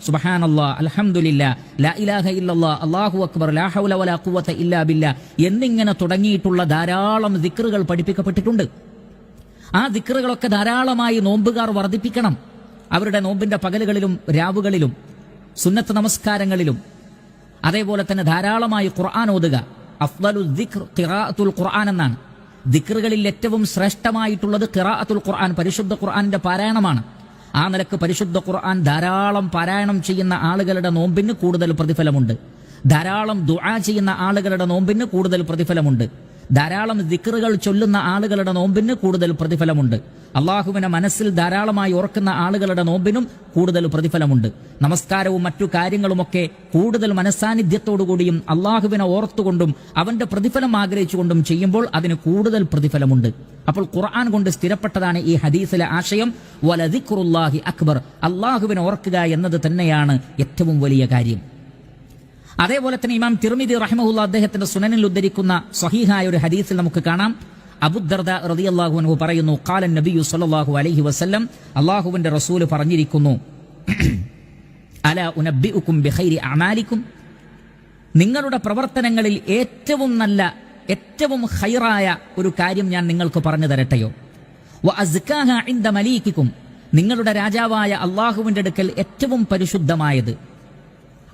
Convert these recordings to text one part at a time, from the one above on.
സുബ്ഹാനല്ലാഹ്, അൽഹംദുലില്ലാഹ്, ലാ ഇലാഹ ഇല്ലല്ലാഹ്, അല്ലാഹു അക്ബർ, ലാ ഹൗല വലാ ഖുവത ഇല്ലാ ബില്ലാ എന്നിങ്ങനെ തുടങ്ങിയിട്ടുള്ള ധാരാളം ദിക്റുകൾ പഠിപ്പിക്കപ്പെട്ടിട്ടുണ്ട്. ആ ദിക്റുകളൊക്കെ ധാരാളമായി നോമ്പുകാർ വർദ്ധിപ്പിക്കണം. അവരുടെ നോമ്പിന്റെ പകലുകളിലും രാവുകളിലും സുന്നത്ത് നമസ്കാരങ്ങളിലും അതേപോലെ തന്നെ ധാരാളമായി ഖുർആൻ ഓതുക. അഫ്ളലു ദിക്ർ ഖിറാഅത്തുൽ ഖുർആൻ എന്നാണ്. ദിക്റുകളിൽ ഏറ്റവും ശ്രേഷ്ഠമായിട്ടുള്ളത് ഖിറാഅത്തുൽ ഖുർആൻ, പരിശുദ്ധ ഖുർആനിന്റെ പാരായണമാണ്. ആ നിലക്ക് പരിശുദ്ധ ഖുർആൻ ധാരാളം പാരായണം ചെയ്യുന്ന ആളുകളുടെ നോമ്പിന് കൂടുതൽ പ്രതിഫലമുണ്ട്. ധാരാളം ദുആ ചെയ്യുന്ന ആളുകളുടെ നോമ്പിന് കൂടുതൽ പ്രതിഫലമുണ്ട്. ധാരാളം ദിക്റുകൾ ചൊല്ലുന്ന ആളുകളുടെ നോമ്പിന് കൂടുതൽ പ്രതിഫലമുണ്ട്. അള്ളാഹുവിനെ മനസ്സിൽ ധാരാളമായി ഓർക്കുന്ന ആളുകളുടെ നോമ്പിനും കൂടുതൽ പ്രതിഫലമുണ്ട്. നമസ്കാരവും മറ്റു കാര്യങ്ങളുമൊക്കെ കൂടുതൽ മനസ്സാന്നിധ്യത്തോടുകൂടിയും അള്ളാഹുവിനെ ഓർത്തുകൊണ്ടും അവന്റെ പ്രതിഫലം ആഗ്രഹിച്ചുകൊണ്ടും ചെയ്യുമ്പോൾ അതിന് കൂടുതൽ പ്രതിഫലമുണ്ട്. അപ്പോൾ ഖുർആൻ കൊണ്ട് സ്ഥിരപ്പെട്ടതാണ് ഈ ഹദീസിലെ ആശയം, വലദിക്റുല്ലാഹി അക്ബർ, അള്ളാഹുവിനെ ഓർക്കുക എന്നത് തന്നെയാണ് ഏറ്റവും വലിയ കാര്യം. അതേപോലെ തന്നെ ഇമാം തിർമിദി റഹിമഹുല്ലാ അദ്ദേഹത്തിന്റെ സുനനിൽ ഉദ്ധരിക്കുന്ന സ്വഹീഹായ ഒരു ഹദീസിൽ നമുക്ക് കാണാം, അബൂദർദ റളിയല്ലാഹു അൻഹു പറയുന്നു, ഖാല നബിയു സ്വല്ലല്ലാഹു അലൈഹി വസല്ലം, അല്ലാഹുവിന്റെ റസൂൽ പറഞ്ഞിരിക്കുന്നു, അലാ ഉനബ്ബിഉകും ബിഖൈരി അഅമാലിക്കും, നിങ്ങളുടെ പ്രവർത്തനങ്ങളിൽ ഏറ്റവും നല്ല ഏറ്റവും ഖൈറായ ഒരു കാര്യം ഞാൻ നിങ്ങൾക്ക് പറഞ്ഞു തരട്ടെയോ? വഅസ്കാഹ ഇൻദ മലീകിക്കും, നിങ്ങളുടെ രാജാവായ അല്ലാഹുവിന്റെ അടുക്കൽ ഏറ്റവും പരിശുദ്ധമായത്.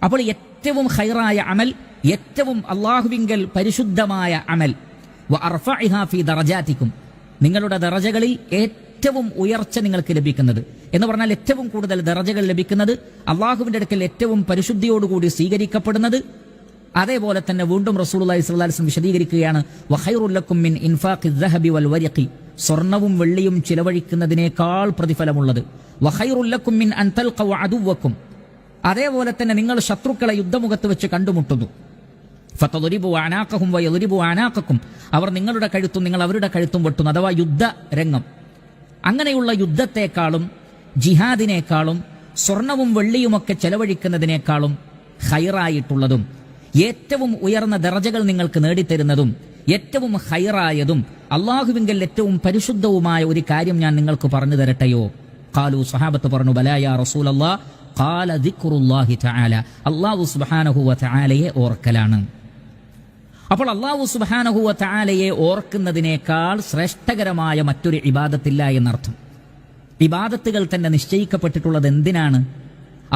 അപ്പോൾ ഏറ്റവും ഖൈറായ അമൽ, ഏറ്റവും അല്ലാഹുവിങ്കൽ പരിശുദ്ധമായ അമൽ. വഅർഫഇഹാ ഫീ ദറജാതിക്കും, നിങ്ങളുടെ ദറജകളിൽ ഏറ്റവും ഉയർച്ച നിങ്ങൾക്ക് ലഭിക്കുന്നത് എന്ന് പറഞ്ഞാൽ ഏറ്റവും കൂടുതൽ ദറജകൾ ലഭിക്കുന്നത്, അല്ലാഹുവിന്റെ അടുക്കൽ ഏറ്റവും പരിശുദ്ധിയോടുകൂടി സ്വീകരിക്കപ്പെടുന്നത്. അതേപോലെ തന്നെ വീണ്ടും റസൂലുള്ളാഹി സ്വല്ലല്ലാഹു അലൈഹി വസല്ലം വിശദീകരിക്കുകയാണ്, വഖൈറുൽ ലക്കും മിൻ ഇൻഫാഖിദ് ദഹബി വൽ വരിഖി, സ്വർണവും വെള്ളിയും ചിലവഴിക്കുന്നതിനേക്കാൾ പ്രതിഫലമുള്ളത്. വഖൈറുൽ ലക്കും മിൻ അൻ തൽഖു അദുവക്കും, അതേപോലെ തന്നെ നിങ്ങൾ ശത്രുക്കളെ യുദ്ധമുഖത്ത് വെച്ച് കണ്ടുമുട്ടുന്നു. ഫതദരിബു അനാഖഹും വയദരിബു അനാഖക്കും, അവർ നിങ്ങളുടെ കഴുത്തും നിങ്ങൾ അവരുടെ കഴുത്തും വെട്ടുന്നു, അഥവാ യുദ്ധരംഗം. അങ്ങനെയുള്ള യുദ്ധത്തെക്കാളും ജിഹാദിനേക്കാളും സ്വർണവും വെള്ളിയുമൊക്കെ ചെലവഴിക്കുന്നതിനേക്കാളും ഖൈറായിട്ടുള്ളതും ഏറ്റവും ഉയർന്ന ദറജകൾ നിങ്ങൾക്ക് നേടിത്തരുന്നതും ഏറ്റവും ഖൈറായതും അല്ലാഹുവിങ്കൽ ഏറ്റവും പരിശുദ്ധവുമായ ഒരു കാര്യം ഞാൻ നിങ്ങൾക്ക് പറഞ്ഞു തരട്ടെയോ? ഖാലു, സ്വഹാബത്ത് പറഞ്ഞു, ബലാ യാ റസൂലല്ലാഹ്. ഖാല ദിക്റുല്ലാഹി തആല, അല്ലാഹു സുബ്ഹാനഹു വ തആലയെ ഓർക്കലാണ്. അപ്പോൾ അല്ലാഹു സുബ്ഹാനഹു വ തആലയെ ഓർക്കുന്നതിനേക്കാൾ ശ്രേഷ്ഠകരമായ മറ്റൊരു ഇബാദത്തില്ല എന്നർത്ഥം. ഇബാദത്തുകൾ തന്നെ നിശ്ചയിക്കപ്പെട്ടിട്ടുള്ളത് എന്തിനാണ്?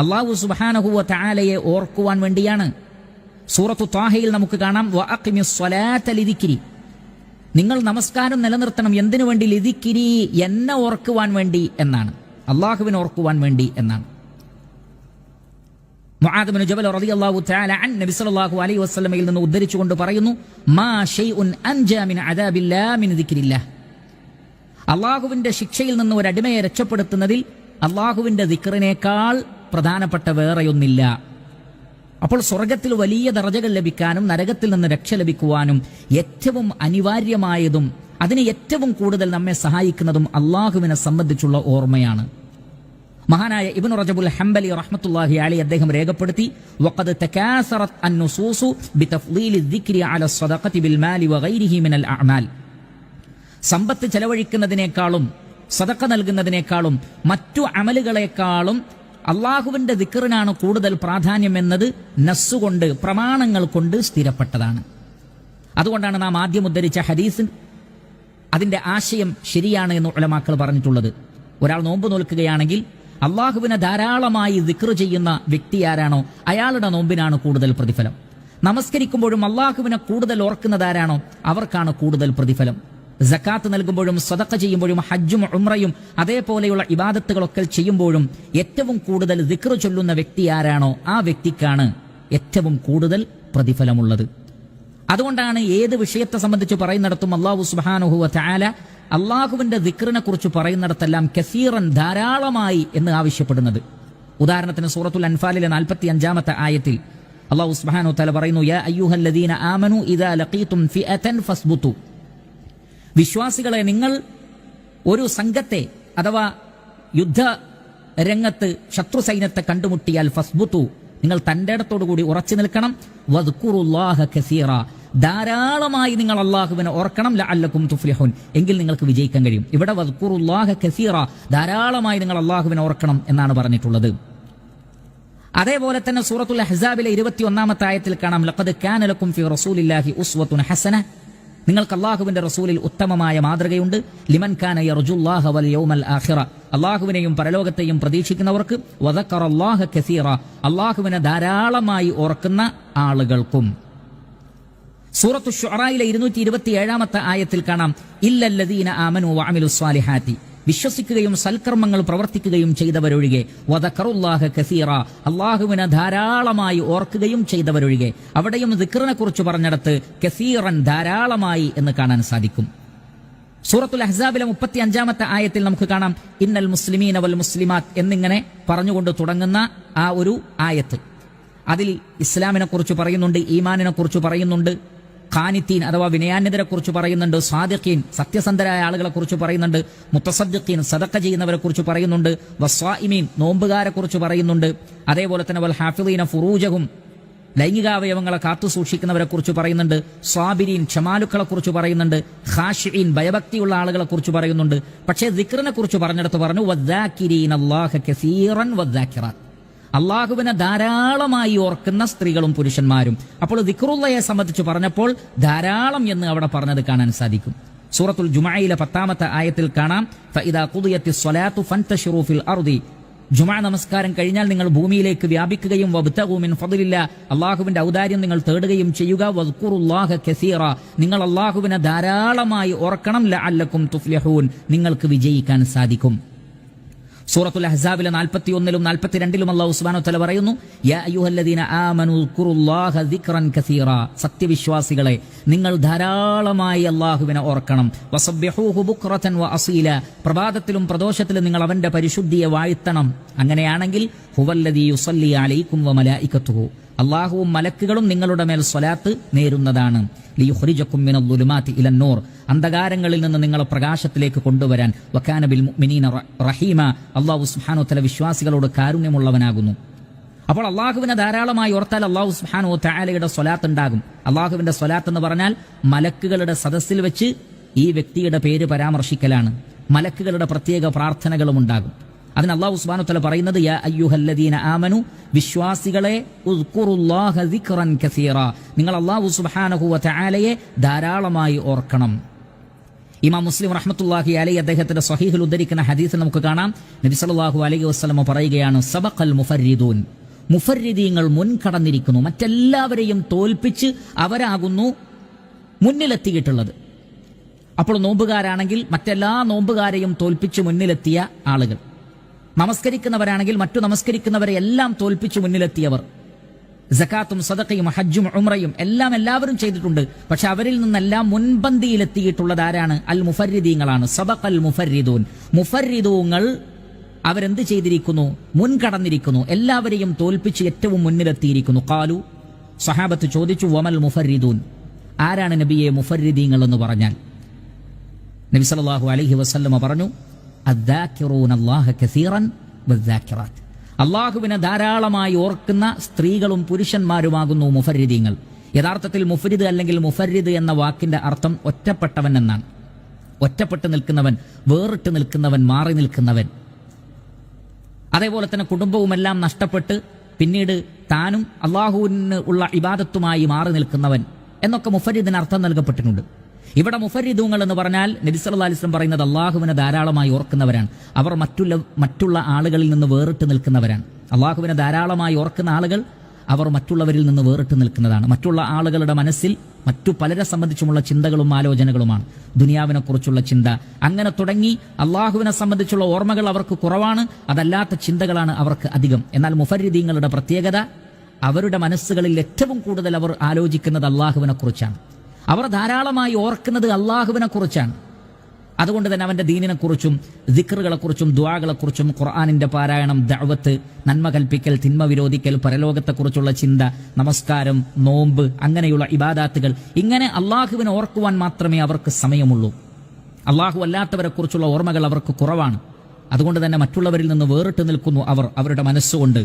അല്ലാഹു സുബ്ഹാനഹു വ തആലയെ ഓർക്കുവാൻ വേണ്ടിയാണ്. സൂറത്തു ത്വാഹയിൽ നമുക്ക് കാണാം, വഅഖിമിസ് സ്വലാത ലിദിക്രി, നിങ്ങൾ നമസ്കാരം നിലനിർത്തണം. എന്തിനു വേണ്ടി? ലിദിക്രി, എന്നെ ഓർക്കുവാൻ വേണ്ടി എന്നാണ്, അല്ലാഹുവിനെ ഓർക്കുവാൻ വേണ്ടി എന്നാണ്. മുആദ് ബിൻ ജബൽ റളിയല്ലാഹു തആല അൻ നബി സല്ലല്ലാഹു അലൈഹി വസല്ലമയിൽ നിന്ന് ഉദ്ധരിച്ചുകൊണ്ട് പറയുന്നു, മാ ഷൈഉൻ അൻജാ മിൻ അദാബില്ലാഹി മിൻ ദിക്രില്ലാഹ്, അല്ലാഹുവിന്റെ ശിക്ഷയിൽ നിന്ന് ഒരു അടിമയെ രക്ഷപ്പെടുത്തുന്നതിൽ അല്ലാഹുവിന്റെ ദിക്റിനേക്കാൾ പ്രധാനപ്പെട്ട വേറെയൊന്നില്ല. അപ്പോൾ സ്വർഗത്തിൽ വലിയ ദറജകൾ ലഭിക്കാനും നരകത്തിൽ നിന്ന് രക്ഷ ലഭിക്കുവാനും ഏറ്റവും അനിവാര്യമായതും അതിന് ഏറ്റവും കൂടുതൽ നമ്മെ സഹായിക്കുന്നതും അല്ലാഹുവിനെ സംബന്ധിച്ചുള്ള ഓർമ്മയാണ്. മഹാനായ ഇബ്നു റജബുൽ ഹംബലി റഹ്മത്തുള്ളാഹി അലൈഹി അദ്ദേഹം രേഖപ്പെടുത്തി, വഖദ് തകാസറത് അൻ-നുസൂസു ബിതഫ്ളീലി ദിക്രി അല സ്വദഖതി ബിൽ മാലി വഗൈരിഹി മിനൽ അഅമാൽ, സമ്പത്ത് ചെലവഴിക്കുന്നതിനേക്കാളും സദഖ നൽകുന്നതിനേക്കാളും മറ്റു അമലുകളെക്കാളും അള്ളാഹുവിന്റെ ദിക്റിനാണ് കൂടുതൽ പ്രാധാന്യം എന്നത് നസ്സുകൊണ്ട്, പ്രമാണങ്ങൾ കൊണ്ട് സ്ഥിരപ്പെട്ടതാണ്. അതുകൊണ്ടാണ് നാം ആദ്യം ഉദ്ധരിച്ച ഹദീസ് അതിന്റെ ആശയം ശരിയാണ് എന്ന് ഉലമാക്കൾ പറഞ്ഞിട്ടുള്ളത്. ഒരാൾ നോമ്പ് നോൽക്കുകയാണെങ്കിൽ അള്ളാഹുവിനെ ധാരാളമായി ദിക്ർ ചെയ്യുന്ന വ്യക്തി ആരാണോ അയാളുടെ നോമ്പിനാണ് കൂടുതൽ പ്രതിഫലം. നമസ്കരിക്കുമ്പോഴും അള്ളാഹുവിനെ കൂടുതൽ ഓർക്കുന്നതാരാണോ അവർക്കാണ് കൂടുതൽ പ്രതിഫലം. സക്കാത്ത് നൽകുമ്പോഴും സദഖ ചെയ്യുമ്പോഴും ഹജ്ജും ഉംറയും അതേപോലെയുള്ള ഇബാദത്തുകളൊക്കെ ചെയ്യുമ്പോഴും ഏറ്റവും കൂടുതൽ ദിക്ർ ചൊല്ലുന്ന വ്യക്തി ആരാണോ ആ വ്യക്തിക്കാണ് ഏറ്റവും കൂടുതൽ പ്രതിഫലമുള്ളത്. അതുകൊണ്ടാണ് ഏത് വിഷയത്തെ സംബന്ധിച്ച് പറയുന്നിടത്തും അല്ലാഹു സുബ്ഹാനഹു വ തആല അള്ളാഹുവിന്റെ ദിക്റിനെ കുറിച്ച് പറയുന്നിടത്തെല്ലാം കസീറൻ, ധാരാളമായി എന്ന് ആവശ്യപ്പെടുന്നത്. ഉദാഹരണത്തിന് സൂറത്തുൽ അൻഫാലിലെ 45-ാമത്തെ ആയത്തിൽ അല്ലാഹു സുബ്ഹാനഹു വ തആല പറയുന്നു, യാ അയ്യുഹല്ലദീന ആമനു ഇദാ ലഖീതും ഫിഅതൻ ഫസ്ബുതു, വിശ്വാസികളെ, നിങ്ങൾ ഒരു സംഘത്തെ അഥവാ യുദ്ധ രംഗത്ത് ശത്രു സൈന്യത്തെ കണ്ടുമുട്ടിയാൽ ഫസ്ബുതു, നിങ്ങൾ തന്റെ ഇടത്തോടുകൂടി ഉറച്ചു നിൽക്കണം. വദ്കുറുല്ലാഹ കസീറ, ധാരാളമായി നിങ്ങൾ അള്ളാഹുവിനെ ഓർക്കണം. ലഅല്ലക്കും തുഫ്ലിഹൂൻ, എങ്കിൽ നിങ്ങൾക്ക് വിജയിക്കാൻ കഴിയും. ഇവിടെ വദ്കുറുല്ലാഹ കസീറ, ധാരാളമായി നിങ്ങൾ അള്ളാഹുവിനെ ഓർക്കണം എന്നാണ് പറഞ്ഞിട്ടുള്ളത്. അതേപോലെ തന്നെ സൂറത്തുൽ അഹ്സാബിലെ 21-ാമത്തെ ആയത്തിൽ കാണാം, ലഖദ് കാന ലക്കും ഫീ റസൂലില്ലാഹി ഉസ്വത്തുൻ ഹസന, നിങ്ങൾക്ക് അല്ലാഹുവിന്റെ റസൂലിൽ ഉത്തമമായ മാതൃകയുണ്ട്. ലിമൻ കാന യർജുല്ലാഹ വൽ യൗമൽ ആഖിറ, അല്ലാഹുവിനെയും പരലോകത്തെയും പ്രതീക്ഷിക്കുന്നവർക്ക്, വദക്കറല്ലാഹ കസീറ, അല്ലാഹുവിനെ ധാരാളമായി ഓർക്കുന്ന ആളുകൾക്കും. സൂറത്തു ശുഅറയിലെ 227-ാമത്തെ ആയത്തിൽ കാണാം, ഇല്ലല്ലദീന ആമനു വഅമിലുസ് സ്വാലിഹാത്തി, വിശ്വസിക്കുകയും സൽക്കർമ്മങ്ങൾ പ്രവർത്തിക്കുകയും ചെയ്തവരൊഴികെ, വദക്കറുല്ലാഹ കസീറ, അല്ലാഹുവിനെ ധാരാളമായി ഓർക്കുകയും ചെയ്തവരൊഴികെ. അവിടെയും ദിക്റിനെ കുറിച്ച് പറഞ്ഞിടത്ത് കസീറൻ, ധാരാളമായി എന്ന് കാണാൻ സാധിക്കും. സൂറത്തുൽ അഹ്സാബിലെ 35-ാമത്തെ ആയത്തിൽ നമുക്ക് കാണാം, ഇന്നൽ മുസ്ലിമീന വൽ മുസ്ലിമാത്ത് എന്നിങ്ങനെ പറഞ്ഞുകൊണ്ട് തുടങ്ങുന്ന ആ ഒരു ആയത്ത്. അതിൽ ഇസ്ലാമിനെ കുറിച്ച് പറയുന്നുണ്ട്, ഈമാനിനെ കുറിച്ച് പറയുന്നുണ്ട്, ഖാനിത്തീൻ അഥവാ വിനയാന്യതരെ കുറിച്ച് പറയുന്നുണ്ട്, സാദിഖീൻ സത്യസന്ധരായ ആളുകളെ കുറിച്ച് പറയുന്നുണ്ട്, മുത്തസദ്ദിഖീൻ സദഖ ചെയ്യുന്നവരെ കുറിച്ച് പറയുന്നുണ്ട്, വസ്വായിമീൻ നോമ്പുകാരെ കുറിച്ച് പറയുന്നുണ്ട്, അതേപോലെ തന്നെ വൽ ഹാഫിളീന ഫുറൂജഹും ലൈംഗികാവയവങ്ങളെ കാത്തു സൂക്ഷിക്കുന്നവരെ കുറിച്ച് പറയുന്നുണ്ട്, സ്വാബിരീൻ ക്ഷമാലുക്കളെ കുറിച്ച് പറയുന്നുണ്ട്, ഖാശിഈൻ ഭയഭക്തിയുള്ള ആളുകളെ കുറിച്ച് പറയുന്നുണ്ട്. പക്ഷേ ദിക്റിനെ കുറിച്ച് പറഞ്ഞിടത്ത് പറഞ്ഞു, വദ്ദാകിരീന അല്ലാഹ കസീറൻ വദ്ദാകിറാത്ത്, അള്ളാഹുവിനെ ധാരാളമായി ഓർക്കുന്ന സ്ത്രീകളും പുരുഷന്മാരും. അപ്പോൾ ദിക്റുള്ളയെ സംബന്ധിച്ച് പറഞ്ഞപ്പോൾ ധാരാളം എന്ന് അവിടെ പറഞ്ഞത് കാണാൻ സാധിക്കും. സൂറത്തുൽ ജുമഅയിലെ 10-ാമത്തെ ആയത്തിൽ കാണാം, ഫഇദാ ഖുദിയത്തിസ് സ്വലാത്തു ഫൻതശിറൂ ഫിൽ അർദി, ജുമഅ നമസ്കാരം കഴിഞ്ഞാൽ നിങ്ങൾ ഭൂമിയിലേക്ക് വ്യാപിക്കുകയും വബ്തഗൂ മിൻ ഫദ്ലില്ലാ, അള്ളാഹുവിന്റെ ഔദാര്യം നിങ്ങൾ തേടുകയും ചെയ്യുക, വദ്കുറുല്ലാഹ കസീറ, നിങ്ങൾ അള്ളാഹുവിനെ ധാരാളമായി ഓർക്കണം, ലഅല്ലക്കും തുഫ്ലിഹൂൻ, നിങ്ങൾക്ക് വിജയിക്കാൻ സാധിക്കും. സൂറത്തുൽ അഹ്സാബിലെ 41-ലും 42-ലും അല്ലാഹു സുബ്ഹാനഹു വ തആല പറയുന്നു, യാ അയ്യുഹല്ലദീന ആമനൂ ഉസ്കുറുല്ലാഹ ദിക്റൻ കസീറ, സത്യവിശ്വാസികളെ നിങ്ങൾ ധാരാളമായി അല്ലാഹുവിനെ ഓർക്കണം. വസബ്ബിഹൂഹു ബുക്റതൻ വഅസീല, പ്രഭാതത്തിലും പ്രദോഷത്തിലും നിങ്ങൾ അവന്റെ പരിശുദ്ധിയെ വാഴ്ത്തണം. അങ്ങനെയാണെങ്കിൽ ഹുവല്ലദീ യുസല്ലി അലൈക്കും വമലായികത്തുഹു, അല്ലാഹുവും മലക്കുകളും നിങ്ങളുടെ മേൽ സ്വലാത്ത് നേരുന്നതാണ്. ലിയുഖ്രിജകും മിനദ്ദുലുമാതി ഇലന്നൂർ, അന്ധകാരങ്ങളിൽ നിന്ന് നിങ്ങളെ പ്രകാശത്തിലേക്ക് കൊണ്ടുവരാൻ. വകാന ബിൽ മുഅ്മിനീന റഹീമ, അല്ലാഹു സുബ്ഹാനഹു വ തആല വിശ്വാസികളോട് കാരുണ്യമുള്ളവനാകുന്നു. അപ്പോൾ അള്ളാഹുവിനെ ധാരാളമായി ഓർത്താൽ അല്ലാഹു സുബ്ഹാനഹു വ തആലയുടെ സ്വലാത്ത് ഉണ്ടാകും. അള്ളാഹുവിന്റെ സ്വലാത്ത് എന്ന് പറഞ്ഞാൽ മലക്കുകളുടെ സദസ്സിൽ വെച്ച് ഈ വ്യക്തിയുടെ പേര് പരാമർശിക്കലാണ്. മലക്കുകളുടെ പ്രത്യേക പ്രാർത്ഥനകളും ഉണ്ടാകും. അതിന് അല്ലാഹു സുബ്ഹാനഹു വ തആല പറയുന്നത്, യാ അയ്യുഹല്ലദീന ആമനു, വിശ്വാസികളെ, ഉസ്കുറുല്ലാഹ ദിക്റൻ കസീറ, നിങ്ങൾ അല്ലാഹു സുബ്ഹാനഹു വ തആലയെ ധാരാളമായി ഓർക്കണം. ഇമാം മുസ്ലിം റഹ്മത്തുള്ളാഹി അലൈഹി അദ്ദേഹത്തിന്റെ സ്വഹീഹിൽ ഉദ്ധരിക്കുന്ന ഹദീസിൽ നമുക്ക് കാണാം, നബി സല്ലല്ലാഹു അലൈഹി വസല്ലം പറയുകയാണ്, സബഖൽ മുഫർരിദൂൻ, മുഫർരിദീങ്ങൾ മുൻകടന്നിരിക്കുന്നു, മറ്റെല്ലാവരെയും തോൽപ്പിച്ച് അവരാകുന്നു മുന്നിലെത്തിയിട്ടുള്ളത്. അപ്പോൾ നോമ്പുകാരാണെങ്കിൽ മറ്റെല്ലാ നോമ്പുകാരെയും തോൽപ്പിച്ച് മുന്നിലെത്തിയ ആളുകൾ, നമസ്കരിക്കുന്നവരാണെങ്കിൽ മറ്റു നമസ്കരിക്കുന്നവരെ എല്ലാം തോൽപ്പിച്ച് മുന്നിലെത്തിയവർ, സകാത്തും സദഖയും ഹജ്ജും ഉംറയും എല്ലാം എല്ലാവരും ചെയ്തിട്ടുണ്ട്. പക്ഷെ അവരിൽ നിന്നെല്ലാം മുൻപന്തിയിലെത്തിയിട്ടുള്ളത് ആരാണ്? അൽ മുഫർരിദീങ്ങളാണ്. സബഖൽ മുഫർരിദൂൻ, മുഫർരിദൂങ്ങൾ അവരെന്ത് ചെയ്തിരിക്കുന്നു? മുൻകടന്നിരിക്കുന്നു, എല്ലാവരെയും തോൽപ്പിച്ച് ഏറ്റവും മുന്നിലെത്തിയിരിക്കുന്നു. ഖാലു, സഹാബത്ത് ചോദിച്ചു, വമൽ മുഫർരിദൂൻ, ആരാണ് നബിയെ മുഫർരിദീങ്ങൾ എന്ന് പറഞ്ഞാൽ? നബി സല്ലല്ലാഹു അലൈഹി വസല്ലമ പറഞ്ഞു, അദ്ദാകിറൂന അല്ലാഹ കസീറൻ വദ്ദാകിറാത്ത്, അള്ളാഹുവിനെ ധാരാളമായി ഓർക്കുന്ന സ്ത്രീകളും പുരുഷന്മാരുമാകുന്നു മുഫർരിദീങ്ങൾ. യഥാർത്ഥത്തിൽ മുഫരിദ് അല്ലെങ്കിൽ മുഫരിദ് എന്ന വാക്കിന്റെ അർത്ഥം ഒറ്റപ്പെട്ടവൻ എന്നാണ്. ഒറ്റപ്പെട്ട് നിൽക്കുന്നവൻ, വേറിട്ട് നിൽക്കുന്നവൻ, മാറി നിൽക്കുന്നവൻ. അതേപോലെ തന്നെ കുടുംബവുമെല്ലാം നഷ്ടപ്പെട്ട് പിന്നീട് താനും അള്ളാഹുവിന് ഉള്ള ഇബാദത്തുമായി മാറി നിൽക്കുന്നവൻ എന്നൊക്കെ മുഫരിദിന് അർത്ഥം നൽകപ്പെട്ടിട്ടുണ്ട്. ഇവിടെ മുഫരിദൂങ്ങൾ എന്ന് പറഞ്ഞാൽ നബി സല്ലല്ലാഹു അലൈഹി വസല്ലം പറയുന്നത് അള്ളാഹുവിനെ ധാരാളമായി ഓർക്കുന്നവരാണ്. അവർ മറ്റുള്ള ആളുകളിൽ നിന്ന് വേറിട്ട് നിൽക്കുന്നവരാണ്. അള്ളാഹുവിനെ ധാരാളമായി ഓർക്കുന്ന ആളുകൾ അവർ മറ്റുള്ളവരിൽ നിന്ന് വേറിട്ട് നിൽക്കുന്നതാണ്. മറ്റുള്ള ആളുകളുടെ മനസ്സിൽ മറ്റു പലരെ സംബന്ധിച്ചുമുള്ള ചിന്തകളും ആലോചനകളുമാണ്. ദുനിയാവിനെ കുറിച്ചുള്ള ചിന്ത, അങ്ങനെ തുടങ്ങി അള്ളാഹുവിനെ സംബന്ധിച്ചുള്ള ഓർമ്മകൾ അവർക്ക് കുറവാണ്, അതല്ലാത്ത ചിന്തകളാണ് അവർക്ക് അധികം. എന്നാൽ മുഫരിദീങ്ങളുടെ പ്രത്യേകത, അവരുടെ മനസ്സുകളിൽ ഏറ്റവും കൂടുതൽ അവർ ആലോചിക്കുന്നത് അള്ളാഹുവിനെ കുറിച്ചാണ്. അവർ ധാരാളമായി ഓർക്കുന്നത് അള്ളാഹുവിനെ കുറിച്ചാണ്. അതുകൊണ്ട് തന്നെ അവന്റെ ദീനിനെക്കുറിച്ചും ദിക്റുകളെക്കുറിച്ചും ദുആകളെക്കുറിച്ചും ഖുർആനിന്റെ പാരായണം, ദഅവത്ത്, നന്മ കൽപ്പിക്കൽ, തിന്മ വിരോധിക്കൽ, പരലോകത്തെക്കുറിച്ചുള്ള ചിന്ത, നമസ്കാരം, നോമ്പ്, അങ്ങനെയുള്ള ഇബാദാത്തുകൾ, ഇങ്ങനെ അള്ളാഹുവിനെ ഓർക്കുവാൻ മാത്രമേ അവർക്ക് സമയമുള്ളൂ. അള്ളാഹു അല്ലാത്തവരെ കുറിച്ചുള്ള ഓർമ്മകൾ അവർക്ക് കുറവാണ്. അതുകൊണ്ട് തന്നെ മറ്റുള്ളവരിൽ നിന്ന് വേറിട്ട് നിൽക്കുന്നു അവർ അവരുടെ മനസ്സുകൊണ്ട്.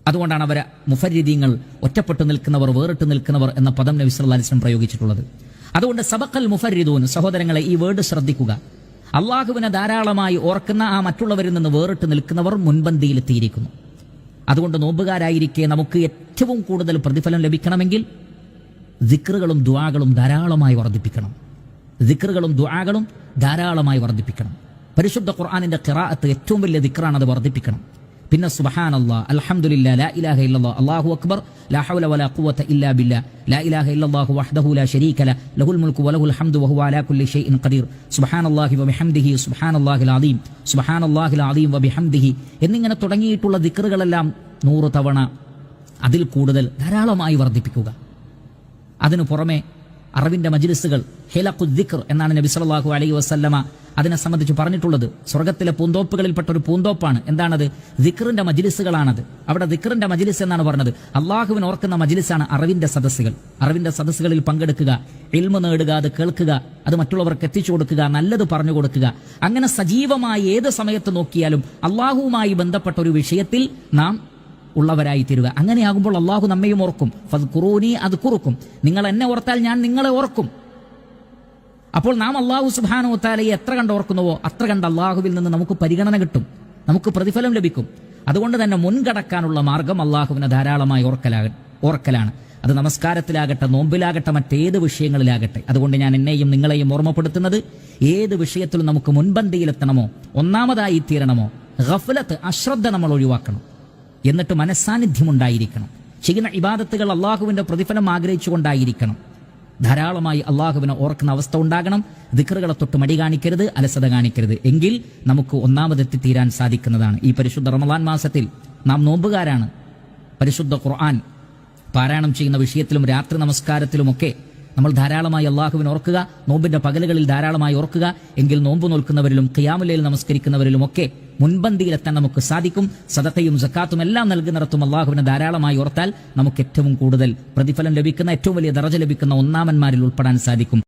അതുകൊണ്ടാണ് അവരെ മുഫരിദീങ്ങൾ, ഒറ്റപ്പെട്ടു നിൽക്കുന്നവർ, വേറിട്ട് നിൽക്കുന്നവർ എന്ന പദം നബി സല്ലല്ലാഹു അലൈഹി വസല്ലം പ്രയോഗിച്ചിട്ടുള്ളത്. അതുകൊണ്ട് സബഖൽ മുഫരിദൂൻ, സഹോദരങ്ങളെ ഈ വേർഡ് ശ്രദ്ധിക്കുക. അള്ളാഹുവിനെ ധാരാളമായി ഓർക്കുന്ന ആ മറ്റുള്ളവരിൽ നിന്ന് വേറിട്ട് നിൽക്കുന്നവർ മുൻപന്തിയിലെത്തിയിരിക്കുന്നു. അതുകൊണ്ട് നോമ്പുകാരായിരിക്കെ നമുക്ക് ഏറ്റവും കൂടുതൽ പ്രതിഫലം ലഭിക്കണമെങ്കിൽ ദിക്റുകളും ദുആകളും ധാരാളമായി വർദ്ധിപ്പിക്കണം. ദിക്റുകളും ദുആകളും ധാരാളമായി വർദ്ധിപ്പിക്കണം. പരിശുദ്ധ ഖുർആനിന്റെ ഖിറാഅത്ത് ഏറ്റവും വലിയ ദിക്റാണ്, അത് വർദ്ധിപ്പിക്കണം. പിന്നെ സുബ്ഹാനല്ലാഹ്, അൽഹംദുലില്ലാഹ്, ലാ ഇലാഹ ഇല്ലല്ലാഹ്, അല്ലാഹു അക്ബർ, ലാ ഹൗല വലാ ഖുവത ഇല്ലാ ബില്ലാഹ്, ലാ ഇലാഹ ഇല്ലല്ലാഹു വഹ്ദഹു ലാ ശരീക ലഹു, ലഹുൽ മുൽക്കു വലഹുൽ ഹംദു വഹുവ അലാ കുല്ലി ഷൈഇൻ ഖദീർ, സുബ്ഹാനല്ലാഹി വബിഹംദിഹി, സുബ്ഹാനല്ലാഹിൽ അദീം, സുബ്ഹാനല്ലാഹിൽ അദീം വബിഹംദിഹി എന്നിങ്ങനെ തുടങ്ങിയിട്ടുള്ള ദിക്റുകളെല്ലാം 100 തവണ അതിൽ കൂടുതൽ ധാരാളമായി വർദ്ധിപ്പിക്കുക. അതിനു പുറമെ അറിവിന്റെ മജ്ലിസുകൾ, ഹിലഖുദ് ദിക്ർ എന്നാണ് നബി സല്ലല്ലാഹു അലൈഹി വസല്ലമ അതിനെ സംബന്ധിച്ച് പറഞ്ഞിട്ടുള്ളത്. സ്വർഗ്ഗത്തിലെ പൂന്തോപ്പുകളിൽപ്പെട്ട ഒരു പൂന്തോപ്പാണ്. എന്താണത്? ദിക്റിന്റെ മജ്ലിസുകളാണത്. അവിടെ ദിക്റിന്റെ മജ്ലിസ് എന്നാണ് പറഞ്ഞത്. അള്ളാഹുവിനെ ഓർക്കുന്ന മജ്ലിസാണ് അറിവിന്റെ സദസ്സുകൾ. അറിവിന്റെ സദസ്സുകളിൽ പങ്കെടുക്കുക, ഇൽമു നേടുക, അത് കേൾക്കുക, അത് മറ്റുള്ളവർക്ക് എത്തിച്ചു കൊടുക്കുക, നല്ലത് പറഞ്ഞു കൊടുക്കുക. അങ്ങനെ സജീവമായി ഏത് സമയത്ത് നോക്കിയാലും അള്ളാഹുവുമായി ബന്ധപ്പെട്ട ഒരു വിഷയത്തിൽ നാം ഉള്ളവരായി തീരുക. അങ്ങനെയാകുമ്പോൾ അള്ളാഹു നമ്മയും ഓർക്കും. ഫദ്കുറൂനി അദ്കുറുക്കും, നിങ്ങൾ എന്നെ ഓർത്താൽ ഞാൻ നിങ്ങളെ ഓർക്കും. അപ്പോൾ നാം അള്ളാഹു സുബ്ഹാനഹു വ തആലയെ എത്ര കണ്ട് ഓർക്കുന്നുവോ അത്ര കണ്ട് അള്ളാഹുവിൽ നിന്ന് നമുക്ക് പരിഗണന കിട്ടും, നമുക്ക് പ്രതിഫലം ലഭിക്കും. അതുകൊണ്ട് തന്നെ മുൻകടക്കാനുള്ള മാർഗം അള്ളാഹുവിനെ ധാരാളമായി ഓർക്കലാണ്. അത് നമസ്കാരത്തിലാകട്ടെ, നോമ്പിലാകട്ടെ, മറ്റേത് വിഷയങ്ങളിലാകട്ടെ. അതുകൊണ്ട് ഞാൻ എന്നെയും നിങ്ങളെയും ഓർമ്മപ്പെടുത്തുന്നത്, ഏത് വിഷയത്തിലും നമുക്ക് മുൻപന്തിയിലെത്തണമോ, ഒന്നാമതായി തീരണമോ, ഗഫലത്ത്, അശ്രദ്ധ നമ്മൾ ഒഴിവാക്കണം. എന്നിട്ട് മനസ്സാന്നിധ്യമുണ്ടായിരിക്കണം. ചെയ്യുന്ന ഇബാദത്തുകൾ അള്ളാഹുവിന്റെ പ്രതിഫലം ആഗ്രഹിച്ചുകൊണ്ടായിരിക്കണം. ധാരാളമായി അള്ളാഹുവിനെ ഓർക്കുന്ന അവസ്ഥ ഉണ്ടാകണം. ദിക്റുകളെ തൊട്ട് മടി കാണിക്കരുത്, അലസത കാണിക്കരുത്. എങ്കിൽ നമുക്ക് ഒന്നാമതെത്തിത്തീരാൻ സാധിക്കുന്നതാണ്. ഈ പരിശുദ്ധ റമളാൻ മാസത്തിൽ നാം നോമ്പുകാരാണ്. പരിശുദ്ധ ഖുർആൻ പാരായണം ചെയ്യുന്ന വിഷയത്തിലും രാത്രി നമസ്കാരത്തിലുമൊക്കെ നമ്മൾ ധാരാളമായി അള്ളാഹുവിനെ ഓർക്കുക. നോമ്പിന്റെ പകലുകളിൽ ധാരാളമായി ഓർക്കുക. എങ്കിൽ നോമ്പ് നോൽക്കുന്നവരിലും ഖിയാമുൽ ലൈൽ നമസ്കരിക്കുന്നവരിലുമൊക്കെ മുൻപന്തിയിലെത്താൻ നമുക്ക് സാധിക്കും. സദഖയും സക്കാത്തും എല്ലാം നൽകുന്നിടത്തും അള്ളാഹുവിനെ ധാരാളമായി ഓർത്താൽ നമുക്ക് ഏറ്റവും കൂടുതൽ പ്രതിഫലം ലഭിക്കുന്ന, ഏറ്റവും വലിയ ദറജ ലഭിക്കുന്ന ഒന്നാമന്മാരിൽ ഉൾപ്പെടാൻ സാധിക്കും.